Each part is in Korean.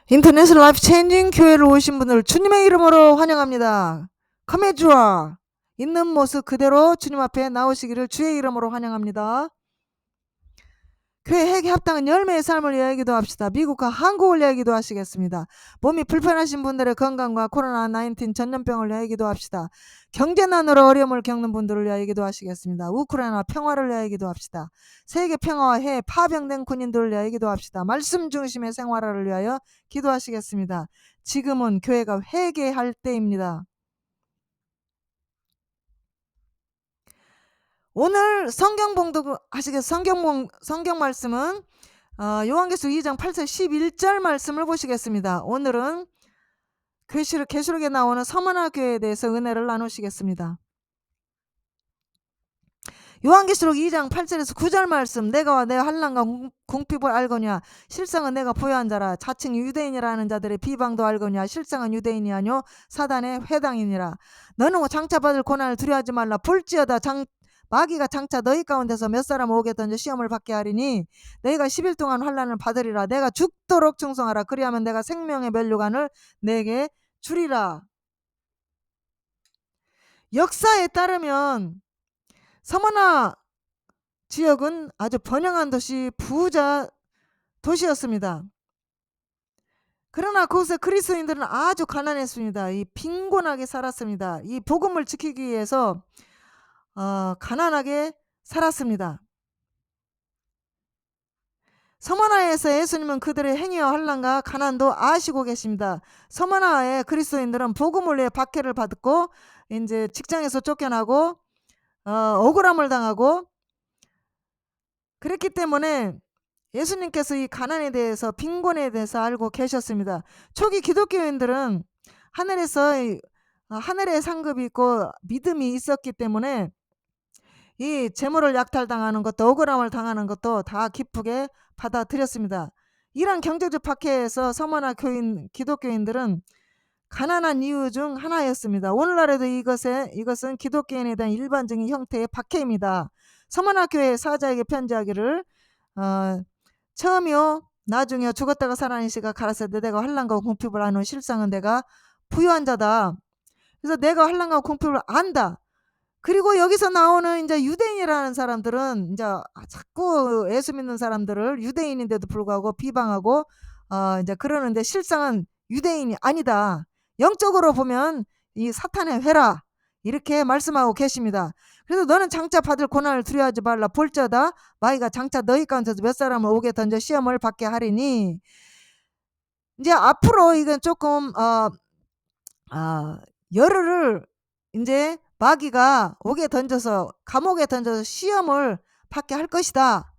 인터넷 라이프 체인징 교회를 오신 분들 주님의 이름으로 환영합니다. 컴해 주와 있는 모습 그대로 주님 앞에 나오시기를 주의 이름으로 환영합니다. 교회 회개 합당한 열매의 삶을 이야기도 합시다. 미국과 한국을 이야기도 하시겠습니다. 몸이 불편하신 분들의 건강과 코로나19 전염병을 이야기도 합시다. 경제난으로 어려움을 겪는 분들을 이야기도 하시겠습니다. 우크라이나 평화를 이야기도 합시다. 세계 평화와 해외 파병된 군인들을 이야기도 합시다. 말씀 중심의 생활을 위하여 기도하시겠습니다. 지금은 교회가 회개할 때입니다. 오늘 성경 봉독 성경 말씀은 요한계시록 2장 8절 11절 말씀을 보시겠습니다. 오늘은 계시록에 나오는 서머나 교회에 대해서 은혜를 나누시겠습니다. 요한계시록 2장 8절에서 9절 말씀, 내가 한란과 궁핍을 알거냐, 실상은 내가 보유한 자라. 자칭 유대인이라는 자들의 비방도 알거냐, 실상은 유대인이 아니요 사단의 회당이니라. 너는 장차 받을 고난을 두려워하지 말라. 볼지어다 마귀가 장차 너희 가운데서 몇 사람 오게 던져 시험을 받게 하리니 너희가 10일 동안 환난을 받으리라. 내가 죽도록 충성하라. 그리하면 내가 생명의 면류관을 내게 주리라. 역사에 따르면 서머나 지역은 아주 번영한 도시, 부자 도시였습니다. 그러나 그곳에 그리스도인들은 아주 가난했습니다. 이 빈곤하게 살았습니다. 이 복음을 지키기 위해서 가난하게 살았습니다. 서머나에서 예수님은 그들의 행위와 환난과 가난도 아시고 계십니다. 서머나의 그리스도인들은 복음을 위해 박해를 받고 이제 직장에서 쫓겨나고 억울함을 당하고 그랬기 때문에 예수님께서 이 가난에 대해서 빈곤에 대해서 알고 계셨습니다. 초기 기독교인들은 하늘에 상급이 있고 믿음이 있었기 때문에 이 재물을 약탈당하는 것도 억울함을 당하는 것도 다 기쁘게 받아들였습니다. 이런 경제적 박해에서 서머나 기독교인들은 가난한 이유 중 하나였습니다. 오늘날에도 이것은 기독교인에 대한 일반적인 형태의 박해입니다. 서머나 교회 사자에게 편지하기를 처음이요 나중에요 죽었다가 살아난 시가 가라사대 내가 환난과 궁핍을 아는 실상은 내가 부유한 자다. 그래서 내가 환난과 궁핍을 안다. 그리고 여기서 나오는 이제 유대인이라는 사람들은 이제 자꾸 예수 믿는 사람들을 유대인인데도 불구하고 비방하고 이제 그러는데 실상은 유대인이 아니다. 영적으로 보면 이 사탄의 회라 이렇게 말씀하고 계십니다. 그래서 너는 장차 받을 고난을 두려워하지 말라. 볼자다 마귀가 장차 너희 가운데서 몇 사람을 오게 던져 시험을 받게 하리니. 이제 앞으로 이건 조금 열흘을 이제 마귀가 옥에 던져서 감옥에 던져서 시험을 받게 할 것이다.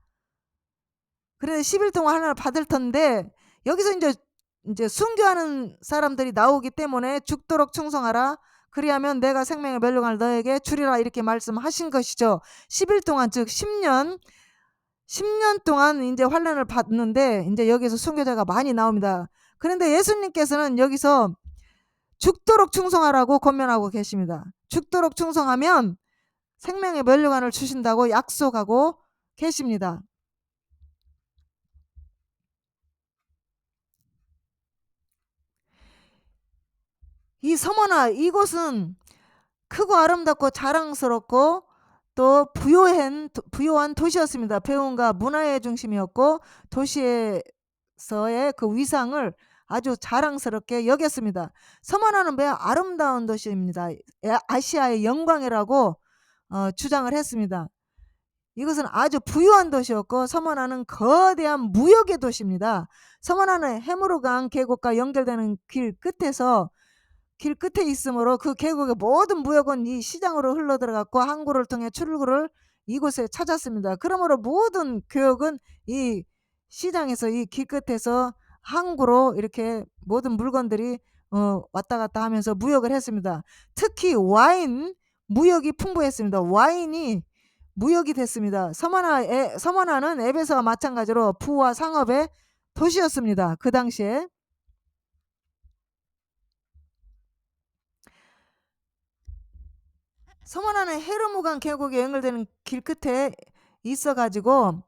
그래서 10일 동안 하나를 받을 텐데 여기서 이제 순교하는 사람들이 나오기 때문에 죽도록 충성하라. 그리하면 내가 생명의 멸류관을 너에게 주리라 이렇게 말씀하신 것이죠. 10일 동안 즉 10년 동안 이제 환난을 받는데 이제 여기서 순교자가 많이 나옵니다. 그런데 예수님께서는 여기서 죽도록 충성하라고 권면하고 계십니다. 죽도록 충성하면 생명의 면류관을 주신다고 약속하고 계십니다. 이 서머나 이곳은 크고 아름답고 자랑스럽고 또 부요한 도시였습니다. 배움과 문화의 중심이었고 도시에서의 그 위상을 아주 자랑스럽게 여겼습니다. 서머나는 매우 아름다운 도시입니다. 아시아의 영광이라고 주장을 했습니다. 이것은 아주 부유한 도시였고 서머나는 거대한 무역의 도시입니다. 서머나는 해무르강 계곡과 연결되는 길 끝에 있으므로 그 계곡의 모든 무역은 이 시장으로 흘러들어갔고 항구를 통해 출구를 이곳에 찾았습니다. 그러므로 모든 교역은 이 시장에서 이 길 끝에서 항구로 이렇게 모든 물건들이 왔다 갔다 하면서 무역을 했습니다. 특히 와인 무역이 풍부했습니다. 와인이 무역이 됐습니다. 서머나는 에베소와 마찬가지로 부와 상업의 도시였습니다. 그 당시에. 서머나는 헤르무강 계곡에 연결되는 길 끝에 있어가지고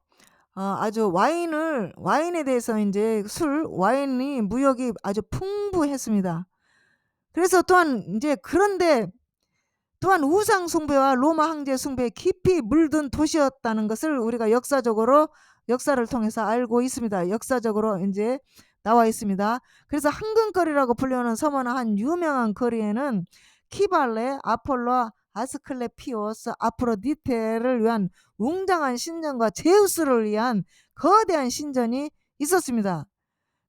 아주 와인에 대해서 이제 와인이 무역이 아주 풍부했습니다. 그래서 또한 이제 그런데 또한 우상 숭배와 로마 황제 숭배에 깊이 물든 도시였다는 것을 우리가 역사를 통해서 알고 있습니다. 역사적으로 이제 나와 있습니다. 그래서 황금거리라고 불리는 서머나 한 유명한 거리에는 키발레, 아폴로, 아스클레피오스, 아프로디테를 위한 웅장한 신전과 제우스를 위한 거대한 신전이 있었습니다.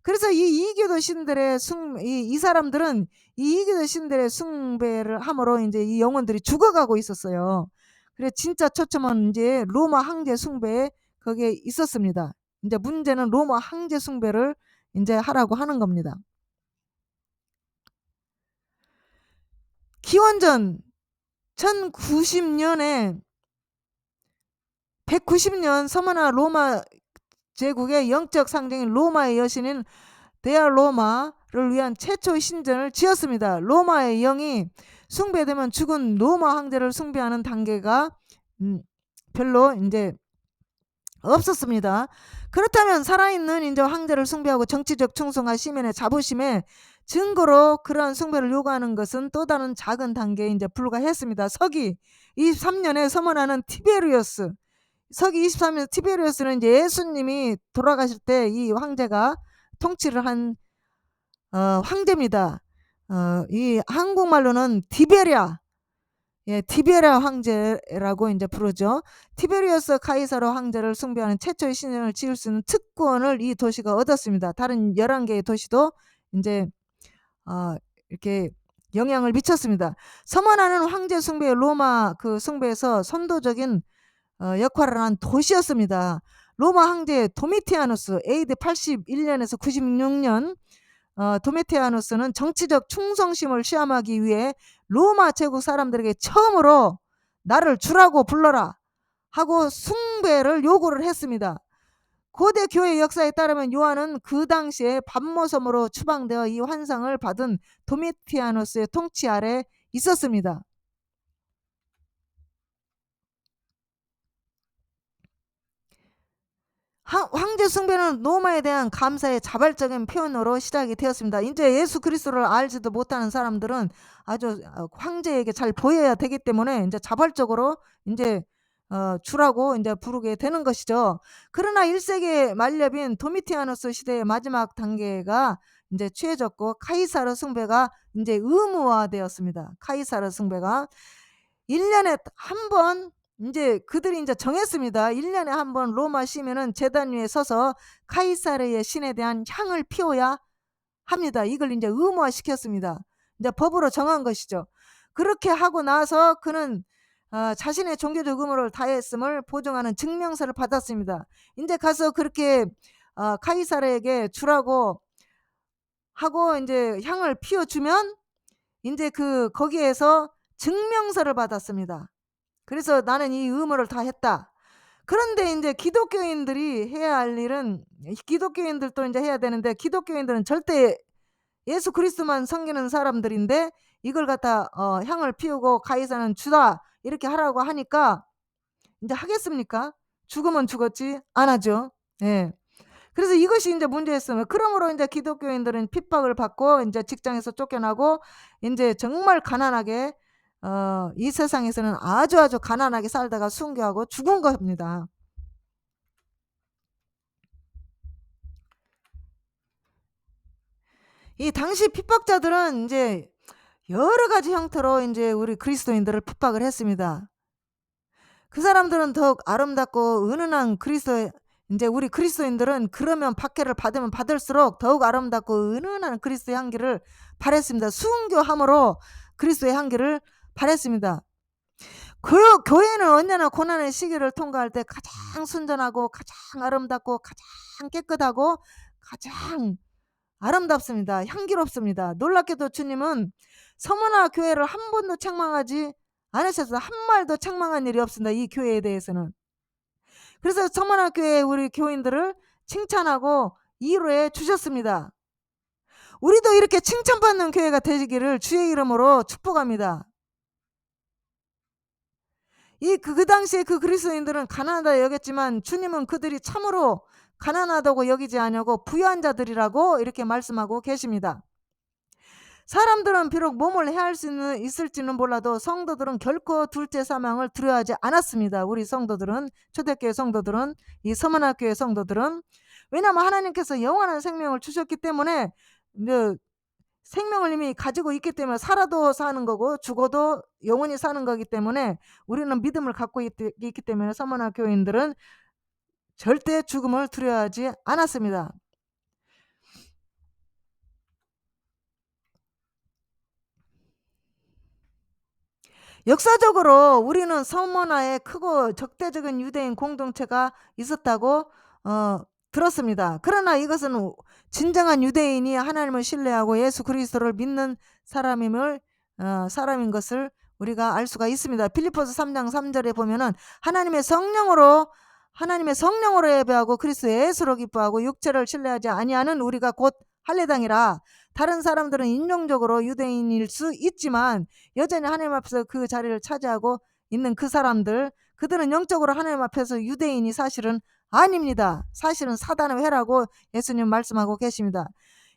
그래서 이 이교도 신들의 이 사람들은 이 이교도 신들의 숭배를 함으로 이제 이 영혼들이 죽어가고 있었어요. 그래 진짜 초점은 이제 로마 황제 숭배에 거기에 있었습니다. 이제 문제는 로마 황제 숭배를 이제 하라고 하는 겁니다. 기원전 1090년에 190년 서머나 로마 제국의 영적 상징인 로마의 여신인 데아 로마를 위한 최초의 신전을 지었습니다. 로마의 영이 숭배되면 죽은 로마 황제를 숭배하는 단계가 별로 이제 없었습니다. 그렇다면 살아있는 이제 황제를 숭배하고 정치적 충성과 시민의 자부심에 증거로 그러한 숭배를 요구하는 것은 또 다른 작은 단계에 이제 불과했습니다. 서기 23년에 서문하는 티베리우스, 서기 23년 티베리우스는 이제 예수님이 돌아가실 때 이 황제가 통치를 한 황제입니다. 이 한국말로는 디베랴, 티베랴 황제라고 이제 부르죠. 티베리우스 카이사로 황제를 숭배하는 최초의 신전을 지을 수 있는 특권을 이 도시가 얻었습니다. 다른 11개의 도시도 이제 이렇게 영향을 미쳤습니다. 서머나는 황제 숭배의 로마 그 숭배에서 선도적인 역할을 한 도시였습니다. 로마 황제 도미티아누스 AD 81년에서 96년 도미티아누스는 정치적 충성심을 시험하기 위해 로마 제국 사람들에게 처음으로 나를 주라고 불러라 하고 숭배를 요구를 했습니다. 고대 교회 역사에 따르면 요한은 그 당시에 밤모섬으로 추방되어 이 환상을 받은 도미티아누스의 통치 아래 있었습니다. 황제 숭배는 로마에 대한 감사의 자발적인 표현으로 시작이 되었습니다. 이제 예수 그리스도를 알지도 못하는 사람들은 아주 황제에게 잘 보여야 되기 때문에 이제 자발적으로 이제 주라고 이제 부르게 되는 것이죠. 그러나 1세기 말렵인 도미티아누스 시대의 마지막 단계가 이제 취해졌고 카이사르 숭배가 이제 의무화되었습니다. 카이사르 숭배가 1년에 한 번 이제 그들이 이제 정했습니다. 1년에 한 번 로마 시민은 제단 위에 서서 카이사르의 신에 대한 향을 피워야 합니다. 이걸 이제 의무화 시켰습니다. 이제 법으로 정한 것이죠. 그렇게 하고 나서 그는 자신의 종교적 의무를 다했음을 보증하는 증명서를 받았습니다. 이제 가서 그렇게 카이사르에게 주라고 하고 이제 향을 피워주면 이제 거기에서 증명서를 받았습니다. 그래서 나는 이 의무를 다 했다. 그런데 이제 기독교인들이 해야 할 일은 기독교인들도 이제 해야 되는데 기독교인들은 절대 예수 그리스도만 섬기는 사람들인데 이걸 갖다 향을 피우고 가이사는 주다 이렇게 하라고 하니까 이제 하겠습니까? 죽으면 죽었지 안 하죠. 예. 그래서 이것이 이제 문제였어요. 그러므로 이제 기독교인들은 핍박을 받고 이제 직장에서 쫓겨나고 이제 정말 가난하게 이 세상에서는 아주 가난하게 살다가 순교하고 죽은 겁니다. 이 당시 핍박자들은 이제 여러 가지 형태로 이제 우리 그리스도인들을 핍박을 했습니다. 그 사람들은 더욱 아름답고 은은한 이제 우리 그리스도인들은 그러면 박해를 받으면 받을수록 더욱 아름답고 은은한 그리스도의 향기를 바랬습니다. 순교함으로 그리스도의 향기를 바랬습니다. 교회는 언제나 고난의 시기를 통과할 때 가장 순전하고 가장 아름답고 가장 깨끗하고 가장 아름답습니다. 향기롭습니다. 놀랍게도 주님은 서머나 교회를 한 번도 책망하지 않으셨어요. 한 말도 책망한 일이 없습니다. 이 교회에 대해서는. 그래서 서머나 교회 우리 교인들을 칭찬하고 위로해 주셨습니다. 우리도 이렇게 칭찬받는 교회가 되기를 주의 이름으로 축복합니다. 그 당시에 그 그리스도인들은 가난하다 여겼지만 주님은 그들이 참으로 가난하다고 여기지 아니하고 부유한 자들이라고 이렇게 말씀하고 계십니다. 사람들은 비록 몸을 해할 수 있을지는 몰라도 성도들은 결코 둘째 사망을 두려워하지 않았습니다. 우리 성도들은, 초대교회 성도들은, 이 서문학교회 성도들은. 왜냐하면 하나님께서 영원한 생명을 주셨기 때문에 생명을 이미 가지고 있기 때문에 살아도 사는 거고 죽어도 영원히 사는 거기 때문에 우리는 믿음을 갖고 있기 때문에 서문학교인들은 절대 죽음을 두려워하지 않았습니다. 역사적으로 우리는 서머나에 크고 적대적인 유대인 공동체가 있었다고 들었습니다. 그러나 이것은 진정한 유대인이 하나님을 신뢰하고 예수 그리스도를 믿는 사람인 것을 우리가 알 수가 있습니다. 빌립보서 3장 3절에 보면은 하나님의 성령으로 예배하고 그리스도 예수로 기뻐하고 육체를 신뢰하지 아니하는 우리가 곧 할례당이라. 다른 사람들은 인종적으로 유대인일 수 있지만 여전히 하나님 앞에서 그 자리를 차지하고 있는 그 사람들, 그들은 영적으로 하나님 앞에서 유대인이 사실은 아닙니다. 사실은 사단의 회라고 예수님 말씀하고 계십니다.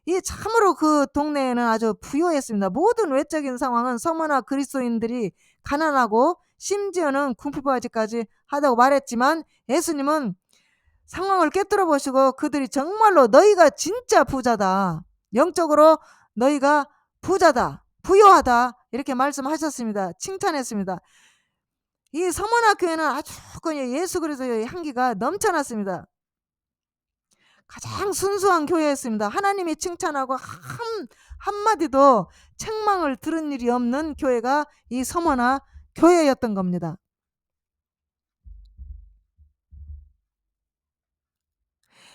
이 참으로 그 동네에는 아주 부유했습니다. 모든 외적인 상황은 서머나 그리스도인들이 가난하고 심지어는 궁핍하지까지 하다고 말했지만 예수님은 상황을 꿰뚫어 보시고 그들이 정말로 너희가 진짜 부자다, 영적으로 너희가 부자다, 부유하다 이렇게 말씀하셨습니다. 칭찬했습니다. 이 서문학교에는 아주 그냥 예수 그리스도의 향기가 넘쳐났습니다. 가장 순수한 교회였습니다. 하나님이 칭찬하고 한마디도 책망을 들은 일이 없는 교회가 이 서문화 교회였던 겁니다.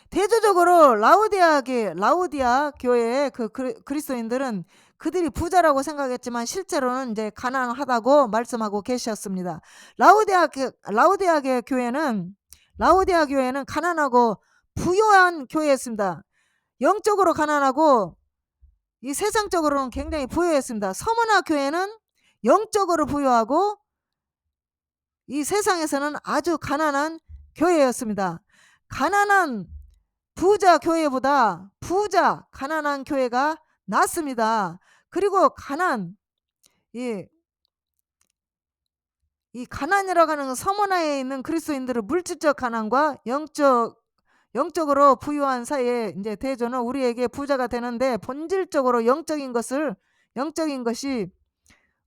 대조적으로 라우디아 교회의 그 그리스도인들은 그들이 부자라고 생각했지만 실제로는 이제 가난하다고 말씀하고 계셨습니다. 라우디아 교회는 가난하고 부유한 교회였습니다. 영적으로 가난하고 이 세상적으로는 굉장히 부유했습니다. 서문화 교회는 영적으로 부유하고 이 세상에서는 아주 가난한 교회였습니다. 가난한 부자 교회보다 가난한 교회가 낫습니다. 그리고 이 가난이라고 하는 서문화에 있는 그리스도인들은 물질적 가난과 영적으로 부유한 사이에 이제 대조는 우리에게 부자가 되는데 본질적으로 영적인 것이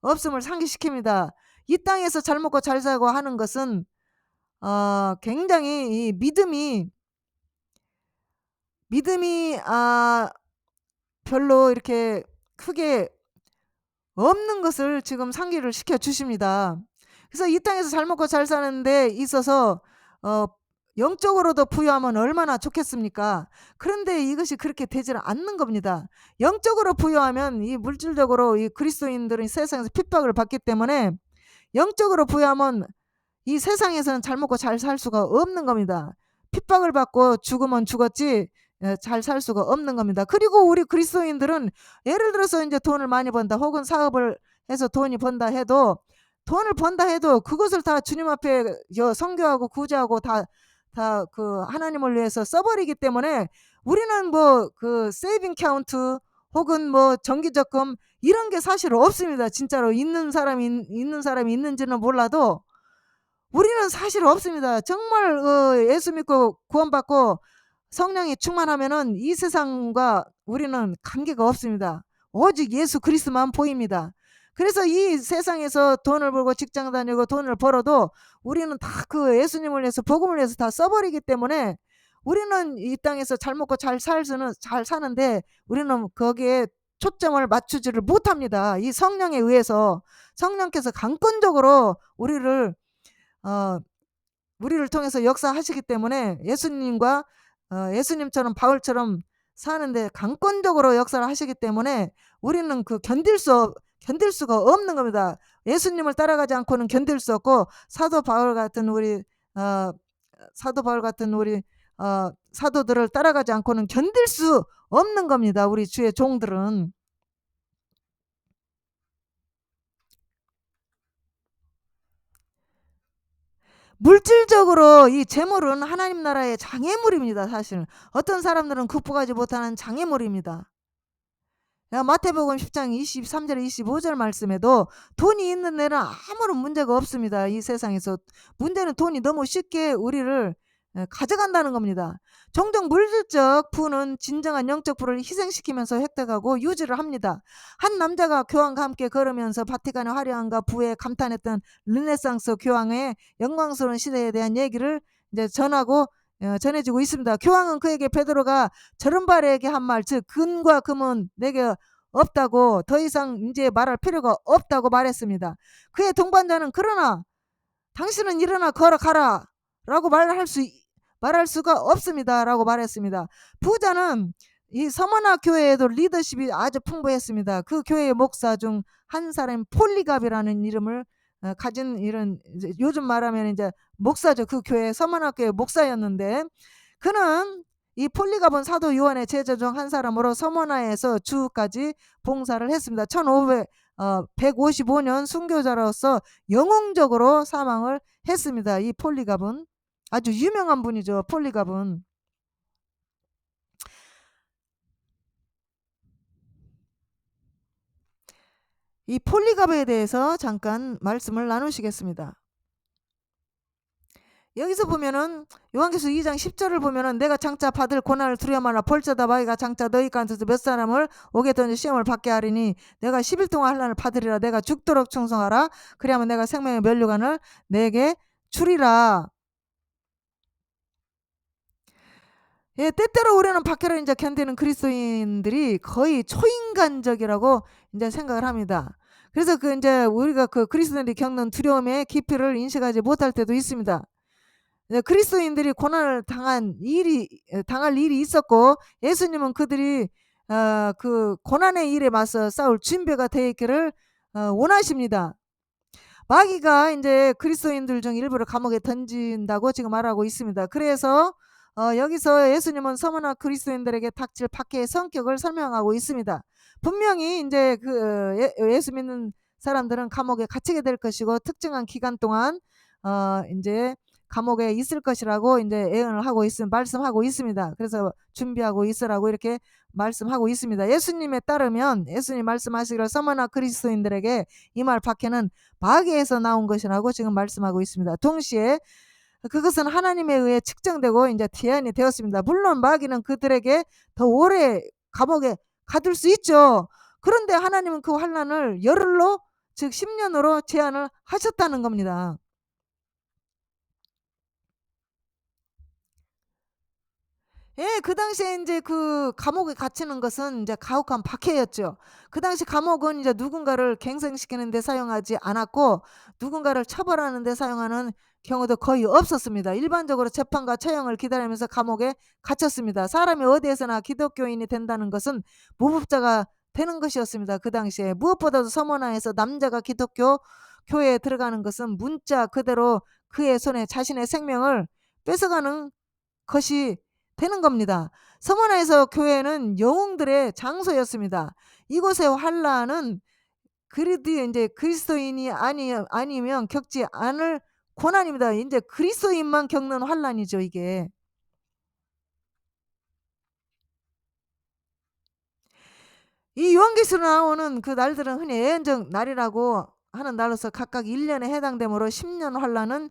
없음을 상기시킵니다. 이 땅에서 잘 먹고 잘 살고 하는 것은 굉장히 이 믿음이 별로 이렇게 크게 없는 것을 지금 상기를 시켜 주십니다. 그래서 이 땅에서 잘 먹고 잘 사는 데 있어서 영적으로도 부유하면 얼마나 좋겠습니까? 그런데 이것이 그렇게 되지는 않는 겁니다. 영적으로 부유하면 이 물질적으로 이 그리스도인들은 세상에서 핍박을 받기 때문에 영적으로 부유하면 이 세상에서는 잘 먹고 잘 살 수가 없는 겁니다. 핍박을 받고 죽으면 죽었지 잘 살 수가 없는 겁니다. 그리고 우리 그리스도인들은 예를 들어서 이제 돈을 많이 번다 혹은 사업을 해서 돈을 번다 해도 그것을 다 주님 앞에 선교하고 구제하고 다 그 하나님을 위해서 써버리기 때문에 우리는 뭐 그 세이빙 카운트 혹은 뭐 정기적금 이런 게 사실 없습니다. 진짜로 있는 사람이 있는지는 몰라도 우리는 사실 없습니다. 정말 예수 믿고 구원받고 성령이 충만하면은 이 세상과 우리는 관계가 없습니다. 오직 예수 그리스도만 보입니다. 그래서 이 세상에서 돈을 벌고 직장 다니고 돈을 벌어도 우리는 다 그 예수님을 위해서 복음을 위해서 다 써버리기 때문에 우리는 이 땅에서 잘 먹고 잘 사는데 우리는 거기에 초점을 맞추지를 못합니다. 이 성령에 의해서 성령께서 강권적으로 우리를 통해서 역사하시기 때문에 예수님처럼 바울처럼 사는데 강권적으로 역사를 하시기 때문에 우리는 그 견딜 수가 없는 겁니다. 예수님을 따라가지 않고는 견딜 수 없고 사도 바울 같은 우리 사도들을 따라가지 않고는 견딜 수 없는 겁니다. 우리 주의 종들은. 물질적으로 이 재물은 하나님 나라의 장애물입니다. 사실은 어떤 사람들은 극복하지 못하는 장애물입니다. 마태복음 10장 23절 25절 말씀에도 돈이 있는 데는 아무런 문제가 없습니다. 이 세상에서 문제는 돈이 너무 쉽게 우리를 가져간다는 겁니다. 종종 물질적 부는 진정한 영적 부를 희생시키면서 획득하고 유지를 합니다. 한 남자가 교황과 함께 걸으면서 바티칸의 화려함과 부에 감탄했던 르네상스 교황의 영광스러운 시대에 대한 얘기를 이제 전해지고 있습니다. 교황은 그에게 베드로가 저른발에게 한 말, 즉 금과 금은 내게 없다고, 더 이상 이제 말할 필요가 없다고 말했습니다. 그의 동반자는 그러나 당신은 일어나 걸어가라 라고 말할 수가 없습니다 라고 말했습니다. 부자는 이 서머나 교회에도 리더십이 아주 풍부했습니다. 그 교회의 목사 중 한 사람 폴리갑이라는 이름을 가진, 이런 요즘 말하면 이제 목사죠. 그 교회 서머나 교회 목사였는데, 그는 이 폴리갑은 사도 요한의 제자 중 한 사람으로 서머나에서 주까지 봉사를 했습니다. 155년 순교자로서 영웅적으로 사망을 했습니다. 이 폴리갑은 아주 유명한 분이죠. 폴리갑은. 이 폴리갑에 대해서 잠깐 말씀을 나누시겠습니다. 여기서 보면은 요한계시록 2장 10절을 보면은 내가 장차 받을 고난을 두려워 말라. 벌저다 마귀가 장차 너희 가운데서 몇 사람을 오게 던져 시험을 받게 하리니 내가 10일 동안 환난을 받으리라. 내가 죽도록 충성하라. 그리하면 내가 생명의 면류관을 내게 주리라. 예, 때때로 우리는 박해를 이제 견디는 그리스도인들이 거의 초인간적이라고 이제 생각을 합니다. 그래서 그 이제 우리가 그 그리스도인들이 겪는 두려움의 깊이를 인식하지 못할 때도 있습니다. 그리스도인들이 고난을 당할 일이 있었고, 예수님은 그들이 그 고난의 일에 맞서 싸울 준비가 되어 있기를 원하십니다. 마귀가 이제 그리스도인들 중 일부를 감옥에 던진다고 지금 말하고 있습니다. 그래서 여기서 예수님은 서머나 그리스도인들에게 닥칠 박해의 성격을 설명하고 있습니다. 분명히 이제 예수 믿는 사람들은 감옥에 갇히게 될 것이고, 특정한 기간 동안 이제 감옥에 있을 것이라고 이제 예언을 말씀하고 있습니다. 그래서 준비하고 있으라고 이렇게 말씀하고 있습니다. 예수님에 따르면 예수님 말씀하시기를 서머나 그리스도인들에게 이 말 박해는 마귀에서 나온 것이라고 지금 말씀하고 있습니다. 동시에 그것은 하나님에 의해 측정되고 이제 제한이 되었습니다. 물론 마귀는 그들에게 더 오래 감옥에 가둘 수 있죠. 그런데 하나님은 그 환난을 열흘로, 즉 10년으로 제한을 하셨다는 겁니다. 예, 그 당시에 이제 그 감옥에 갇히는 것은 이제 가혹한 박해였죠. 그 당시 감옥은 이제 누군가를 갱생시키는 데 사용하지 않았고, 누군가를 처벌하는 데 사용하는 경우도 거의 없었습니다. 일반적으로 재판과 처형을 기다리면서 감옥에 갇혔습니다. 사람이 어디에서나 기독교인이 된다는 것은 무법자가 되는 것이었습니다. 그 당시에. 무엇보다도 서머나에서 남자가 기독교 교회에 들어가는 것은 문자 그대로 그의 손에 자신의 생명을 뺏어가는 것이 되는 겁니다. 서머나에서 교회는 영웅들의 장소였습니다. 이곳의 환란은 그래도 이제 그리스도인이 아니면 겪지 않을 고난입니다. 이제 그리스도인만 겪는 환란이죠, 이게. 이 요한계시로 나오는 그 날들은 흔히 예언적 날이라고 하는 날로서 각각 1년에 해당되므로 10년 환란은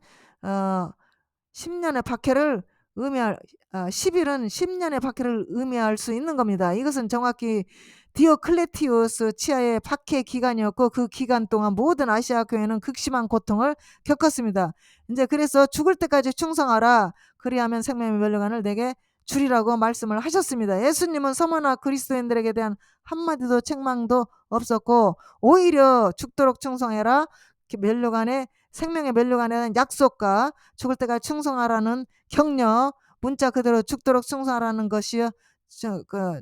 10년의 박해를 의미할 10일은 10년의 박해를 의미할 수 있는 겁니다. 이것은 정확히 디오클레티우스 치하의 박해 기간이었고, 그 기간 동안 모든 아시아 교회는 극심한 고통을 겪었습니다. 이제 그래서 죽을 때까지 충성하라. 그리하면 생명의 면류관을 내게 주리라고 말씀을 하셨습니다. 예수님은 서머나 그리스도인들에게 대한 한마디도 책망도 없었고, 오히려 죽도록 충성해라. 면류관에 생명의 면류관에 대한 약속과 죽을 때까지 충성하라는 격려, 문자 그대로 죽도록 충성하라는 것이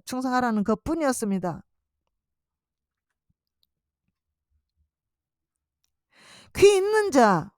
충성하라는 것뿐이었습니다. 귀 있는 자,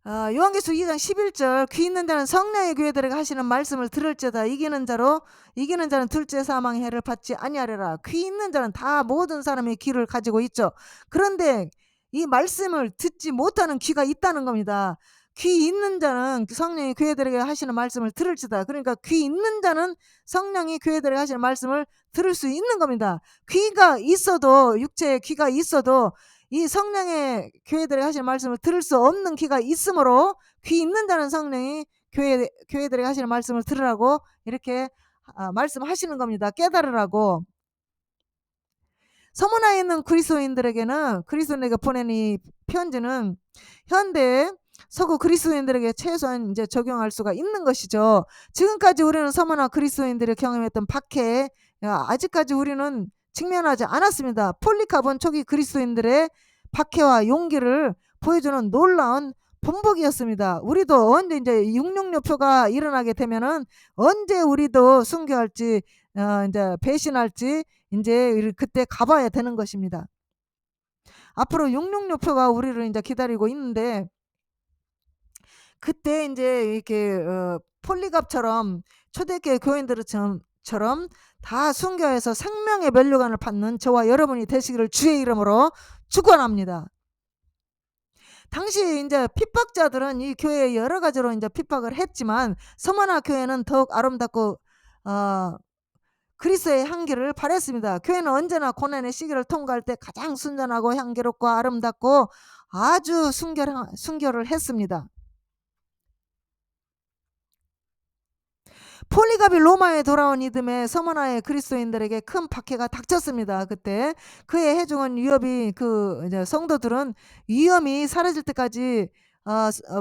요한계시록 2장 11절, 귀 있는 자는 성령의 교회들에게 하시는 말씀을 들을지어다. 이기는 자는 둘째 사망의 해를 받지 아니하리라. 귀 있는 자는 다 모든 사람의 귀를 가지고 있죠. 그런데 이 말씀을 듣지 못하는 귀가 있다는 겁니다. 귀 있는 자는 성령이 교회들에게 하시는 말씀을 들을지다. 그러니까 귀 있는 자는 성령이 교회들에게 하시는 말씀을 들을 수 있는 겁니다. 귀가 있어도, 육체에 귀가 있어도 이 성령의 교회들에게 하시는 말씀을 들을 수 없는 귀가 있으므로 귀 있는 자는 성령이 교회들에게 하시는 말씀을 들으라고 이렇게 말씀하시는 겁니다. 깨달으라고. 서문화에 있는 그리스도인에게 보낸 이 편지는 현대 서구 그리스도인들에게 최소한 이제 적용할 수가 있는 것이죠. 지금까지 우리는 서문화 그리스도인들이 경험했던 박해, 아직까지 우리는 직면하지 않았습니다. 폴리카본 초기 그리스도인들의 박해와 용기를 보여주는 놀라운 본보기였습니다. 우리도 언제 이제 666표가 일어나게 되면은 언제 우리도 순교할지, 이제 배신할지 이제 그때 가봐야 되는 것입니다. 앞으로 666표가 우리를 이제 기다리고 있는데, 그때 이제 이렇게 폴리갑처럼 초대교회 교인들처럼 다 순교해서 생명의 면류관을 받는 저와 여러분이 되시기를 주의 이름으로 축원합니다. 당시 이제 핍박자들은 이 교회에 여러 가지로 이제 핍박을 했지만 서머나 교회는 더욱 아름답고 그리스도의 향기를 발했습니다. 교회는 언제나 고난의 시기를 통과할 때 가장 순전하고 향기롭고 아름답고 아주 순결을 했습니다. 폴리갑이 로마에 돌아온 이듬해 서머나의 그리스도인들에게 큰 박해가 닥쳤습니다. 그때 그의 해중은 위협이 이제 성도들은 위험이 사라질 때까지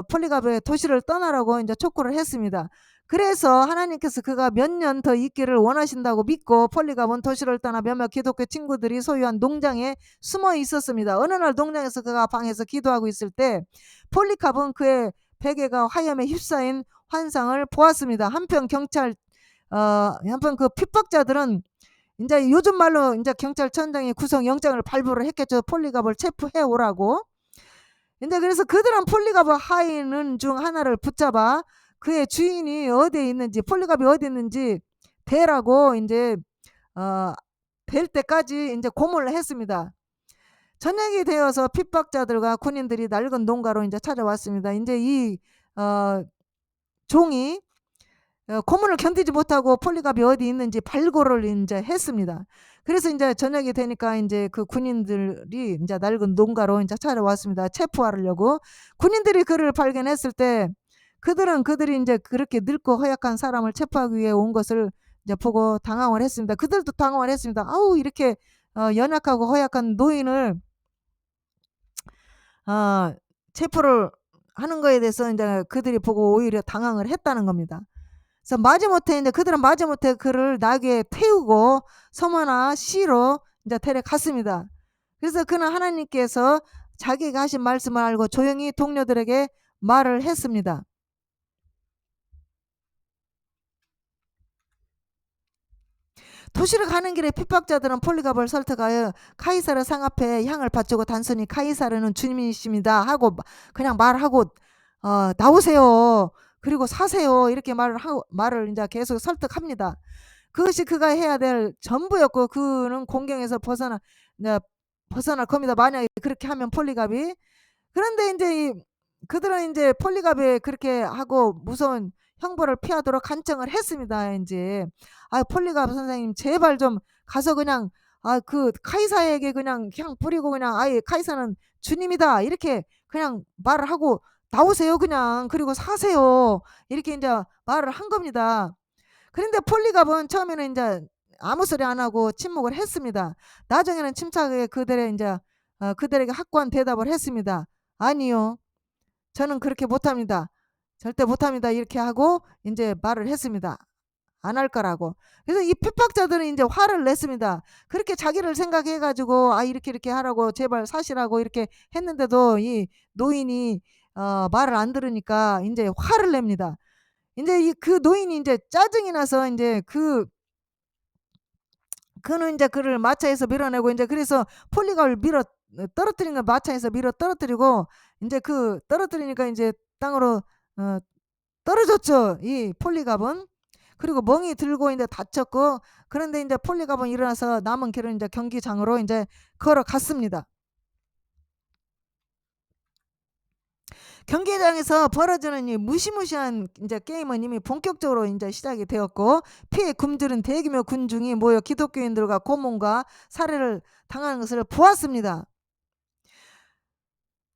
폴리갑의 도시를 떠나라고 이제 촉구를 했습니다. 그래서 하나님께서 그가 몇 년 더 있기를 원하신다고 믿고 폴리갑은 도시를 떠나 몇몇 기독교 친구들이 소유한 농장에 숨어 있었습니다. 어느 날 농장에서 그가 방에서 기도하고 있을 때 폴리갑은 그의 베개가 화염에 휩싸인 환상을 보았습니다. 한편 그 핍박자들은 이제 요즘 말로 이제 경찰청장이 구속 영장을 발부를 했겠죠. 폴리갑을 체포해 오라고. 근데 그래서 그들은 폴리갑 하인은 중 하나를 붙잡아 그의 주인이 어디에 있는지, 폴리갑이 어디 있는지 대라고 이제 될 때까지 이제 고문을 했습니다. 저녁이 되어서 핍박자들과 군인들이 낡은 농가로 이제 찾아왔습니다. 이제 이 종이 고문을 견디지 못하고 폴리갑이 어디 있는지 발굴을 이제 했습니다. 그래서 이제 저녁이 되니까 이제 그 군인들이 이제 낡은 농가로 이제 찾아왔습니다. 체포하려고. 군인들이 그를 발견했을 때 그들이 이제 그렇게 늙고 허약한 사람을 체포하기 위해 온 것을 이제 보고 당황을 했습니다. 그들도 당황을 했습니다. 아우, 이렇게 연약하고 허약한 노인을 체포를 하는 거에 대해서 이제 그들이 보고 오히려 당황을 했다는 겁니다. 그래서 그들은 마지못해 그를 나귀에 태우고 서머나 시로 이제 데려갔습니다. 그래서 그는 하나님께서 자기가 하신 말씀을 알고 조용히 동료들에게 말을 했습니다. 도시를 가는 길에 핍박자들은 폴리갑을 설득하여 카이사르 상 앞에 향을 바치고 단순히 카이사르는 주님이십니다 하고 그냥 말하고 나오세요. 그리고 사세요. 이렇게 말을 이제 계속 설득합니다. 그것이 그가 해야 될 전부였고 그는 공경에서 벗어날 겁니다. 만약에 그렇게 하면 폴리갑이. 그런데 이제 그들은 이제 폴리갑에 그렇게 하고 무서운 형벌을 피하도록 간청을 했습니다. 이제 폴리갑 선생님 제발 좀 가서 그냥 그 카이사에게 그냥 향 뿌리고 그냥 카이사는 주님이다 이렇게 그냥 말을 하고 나오세요 그냥. 그리고 사세요. 이렇게 이제 말을 한 겁니다. 그런데 폴리갑은 처음에는 이제 아무 소리 안 하고 침묵을 했습니다. 나중에는 침착하게 그들에게 확고한 대답을 했습니다. 아니요. 저는 그렇게 못합니다. 절대 못합니다. 이렇게 하고 이제 말을 했습니다. 안 할 거라고. 그래서 이 핍박자들은 이제 화를 냈습니다. 그렇게 자기를 생각해가지고 이렇게 하라고 제발 사시라고 이렇게 했는데도 이 노인이 말을 안 들으니까 이제 화를 냅니다. 이제 그 노인이 이제 짜증이 나서 이제 그는 이제 그를 마차에서 밀어내고 이제 그래서 폴리갑을 떨어뜨린 걸 마차에서 밀어 떨어뜨리고 이제 떨어뜨리니까 이제 땅으로 떨어졌죠. 이 폴리갑은. 그리고 멍이 들고 이제 다쳤고 그런데 이제 폴리갑은 일어나서 남은 길을 이제 경기장으로 이제 걸어갔습니다. 경기장에서 벌어지는 이 무시무시한 이제 게임은 이미 본격적으로 이제 시작이 되었고, 피해 굶주린 대규모 군중이 모여 기독교인들과 고문과 살해를 당하는 것을 보았습니다.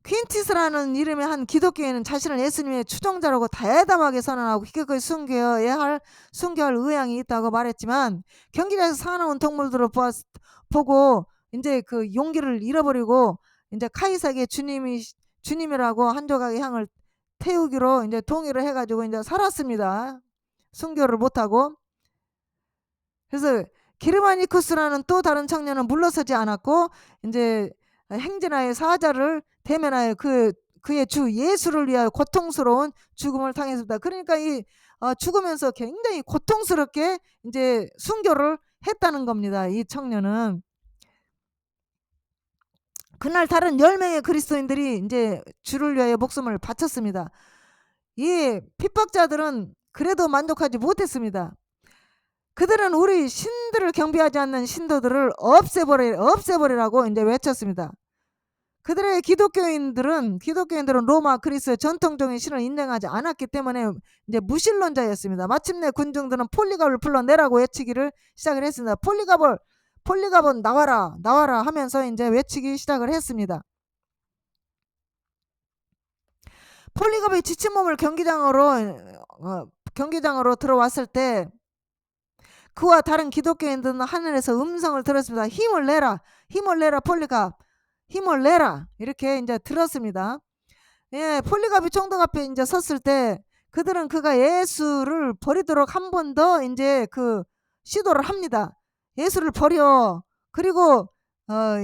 퀸티스라는 이름의 한 기독교인은 자신을 예수님의 추종자라고 다담하게 선언하고 기꺼이 순교해야 할 의향이 있다고 말했지만, 경기장에서 사나운 동물들을 보고 이제 그 용기를 잃어버리고 이제 카이사에게 주님이라고 한 조각의 향을 태우기로 이제 동의를 해가지고 이제 살았습니다. 순교를 못하고. 그래서 기르마니쿠스라는 또 다른 청년은 물러서지 않았고 이제 행진하여 사자를 대면하여 그의 주 예수를 위하여 고통스러운 죽음을 당했습니다. 그러니까 이 죽으면서 굉장히 고통스럽게 이제 순교를 했다는 겁니다. 이 청년은. 그날 다른 10명의 그리스도인들이 이제 주를 위하여 목숨을 바쳤습니다. 이 핍박자들은 그래도 만족하지 못했습니다. 그들은 우리 신들을 경배하지 않는 신도들을 없애버리라고 이제 외쳤습니다. 그들의 기독교인들은 로마 그리스의 전통적인 신을 인정하지 않았기 때문에 이제 무신론자였습니다. 마침내 군중들은 폴리갑을 불러내라고 외치기를 시작을 했습니다. 폴리갑은 나와라 하면서 이제 외치기 시작을 했습니다. 폴리갑이 지친 몸을 경기장으로 들어왔을 때 그와 다른 기독교인들은 하늘에서 음성을 들었습니다. 힘을 내라 폴리갑, 힘을 내라, 이렇게 이제 들었습니다. 예, 폴리갑이 총독 앞에 이제 섰을 때 그들은 그가 예수를 버리도록 한 번 더 이제 그 시도를 합니다. 예수를 버려. 그리고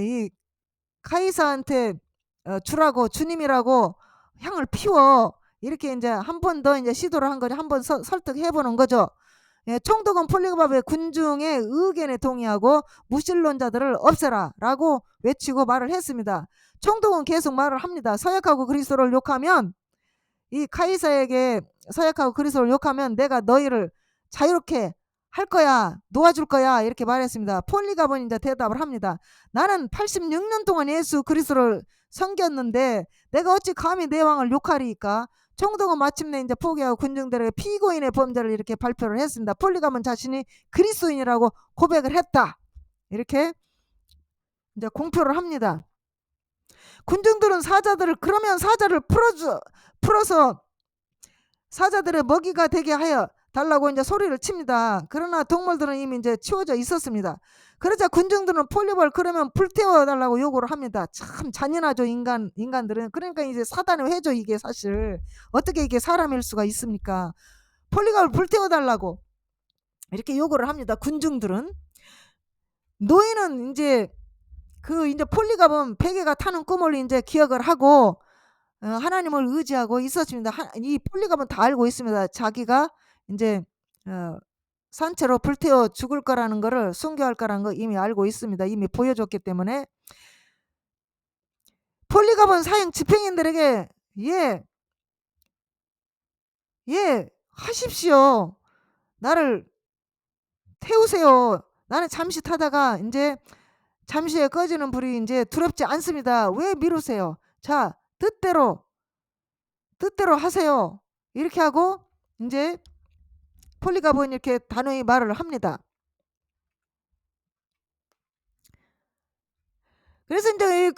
이 카이사한테 주라고, 주님이라고 향을 피워. 이렇게 이제 한 번 더 이제 시도를 한 거죠. 한번 설득해 보는 거죠. 예, 총독은 폴리갑의 군중의 의견에 동의하고 무신론자들을 없애라 라고 외치고 말을 했습니다. 총독은 계속 말을 합니다. 서약하고 그리스도를 욕하면, 이 카이사에게 서약하고 그리스도를 욕하면 내가 너희를 자유롭게 할 거야, 놓아줄 거야, 이렇게 말했습니다. 폴리갑은 이제 대답을 합니다. 나는 86년 동안 예수 그리스도를 섬겼는데 내가 어찌 감히 내 왕을 욕하리까? 총독은 마침내 이제 포기하고 군중들에게 피고인의 범죄를 이렇게 발표를 했습니다. 폴리갑은 자신이 그리스도인이라고 고백을 했다, 이렇게 이제 공표를 합니다. 군중들은 그러면 사자를 풀어서 사자들의 먹이가 되게 하여 달라고 이제 소리를 칩니다. 그러나 동물들은 이미 이제 치워져 있었습니다. 그러자 군중들은 폴리갑을 그러면 불태워 달라고 요구를 합니다. 참 잔인하죠, 인간들은. 그러니까 이제 사단의 회죠, 이게 사실. 어떻게 이게 사람일 수가 있습니까? 폴리갑을 불태워 달라고 이렇게 요구를 합니다. 군중들은. 노인은 이제 이제 폴리갑은 베개가 타는 꿈을 이제 기억을 하고 하나님을 의지하고 있었습니다. 이 폴리갑은 다 알고 있습니다. 자기가 이제 산채로 불태워 죽을 거라는 거를, 순교할 거라는 거 이미 알고 있습니다. 이미 보여줬기 때문에. 폴리갑은 사형 집행인들에게 하십시오. 나를 태우세요. 나는 잠시 타다가 이제 잠시에 꺼지는 불이 이제 두렵지 않습니다. 왜 미루세요? 자, 뜻대로 하세요. 이렇게 하고 이제 폴리갑은 이렇게 단호히 말을 합니다. 그래서 이제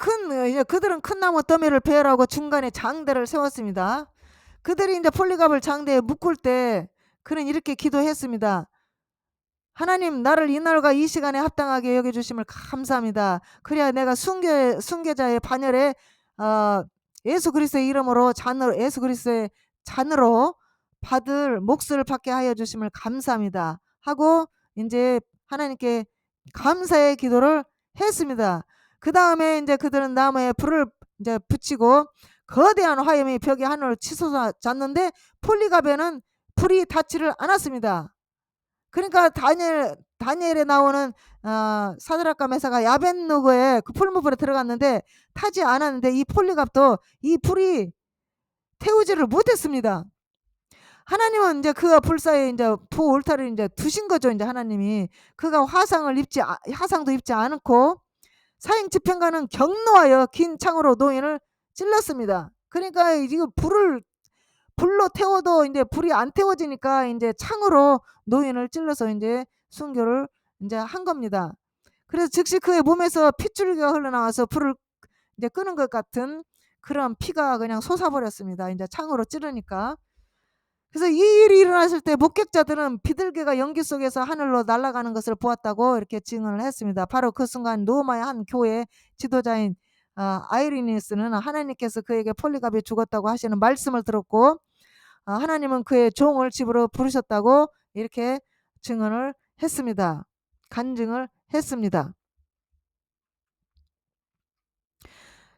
그들은 큰 나무 더미를 배열하고 중간에 장대를 세웠습니다. 그들이 이제 폴리갑을 장대에 묶을 때 그는 이렇게 기도했습니다. 하나님, 나를 이날과 이 시간에 합당하게 여겨주심을 감사합니다. 그래야 내가 순교자의 반열에 예수 그리스도의 이름으로 예수 그리스도의 잔으로 받을 몫을 받게 하여 주심을 감사합니다 하고 이제 하나님께 감사의 기도를 했습니다. 그 다음에 이제 그들은 나무에 불을 이제 붙이고 거대한 화염이 벽에 하늘을 치솟았는데 폴리갑에는 불이 닿지를 않았습니다. 그러니까 다니엘에 나오는 사드락과 메사가 야벳누고의 그 풀무불에 들어갔는데 타지 않았는데 이 폴리갑도 이 불이 태우지를 못했습니다. 하나님은 이제 그 불사에 이제 부올타를 이제 두신 거죠. 이제 하나님이 그가 화상도 입지 않고 사형 집행관은 경노하여 긴 창으로 노인을 찔렀습니다. 그러니까 이거 불로 태워도 인제 불이 안 태워지니까 인제 창으로 노인을 찔러서 인제 순교를 인제 한 겁니다. 그래서 즉시 그의 몸에서 핏줄기가 흘러나와서 불을 이제 끄는 것 같은 그런 피가 그냥 솟아버렸습니다, 인제 창으로 찌르니까. 그래서 이 일이 일어났을 때 목격자들은 비둘기가 연기 속에서 하늘로 날아가는 것을 보았다고 이렇게 증언을 했습니다. 바로 그 순간 로마의 한 교회 지도자인 아이리니스는 하나님께서 그에게 폴리갑이 죽었다고 하시는 말씀을 들었고, 하나님은 그의 종을 집으로 부르셨다고 이렇게 증언을 했습니다. 간증을 했습니다.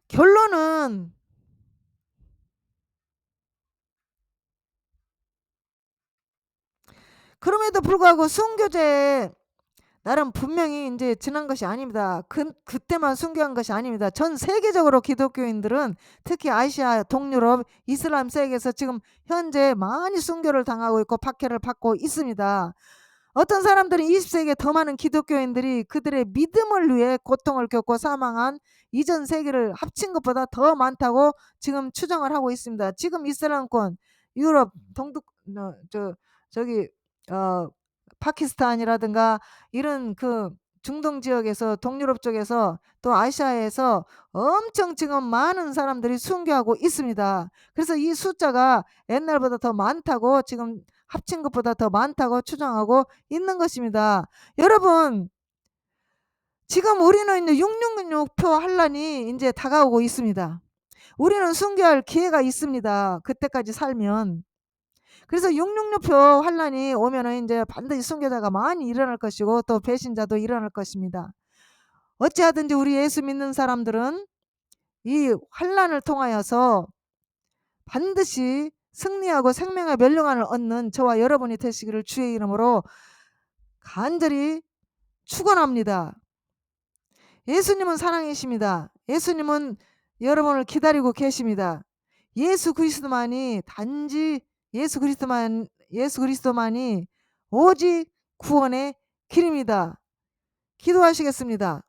결론은 그럼에도 불구하고 순교제 날은 분명히 인제 지난 것이 아닙니다. 그때만 순교한 것이 아닙니다. 전 세계적으로 기독교인들은 특히 아시아, 동유럽, 이슬람 세계에서 지금 현재 많이 순교를 당하고 있고 박해를 받고 있습니다. 어떤 사람들은 20세기에 더 많은 기독교인들이 그들의 믿음을 위해 고통을 겪고 사망한 이전 세기를 합친 것보다 더 많다고 지금 추정을 하고 있습니다. 지금 이슬람권, 유럽, 동독, 저기 어 파키스탄이라든가 이런 그 중동 지역에서, 동유럽 쪽에서, 또 아시아에서 엄청 지금 많은 사람들이 순교하고 있습니다. 그래서 이 숫자가 옛날보다 더 많다고, 지금 합친 것보다 더 많다고 추정하고 있는 것입니다. 여러분, 지금 우리는 이제 666표 환란이 이제 다가오고 있습니다. 우리는 순교할 기회가 있습니다, 그때까지 살면. 그래서 666표 환란이 오면은 이제 반드시 순교자가 많이 일어날 것이고 또 배신자도 일어날 것입니다. 어찌하든지 우리 예수 믿는 사람들은 이 환란을 통하여서 반드시 승리하고 생명의 멸류관을 얻는 저와 여러분이 되시기를 주의 이름으로 간절히 축원합니다. 예수님은 사랑이십니다. 예수님은 여러분을 기다리고 계십니다. 예수 그리스도만이 단지 예수 그리스도만이 오직 구원의 길입니다. 기도하시겠습니다.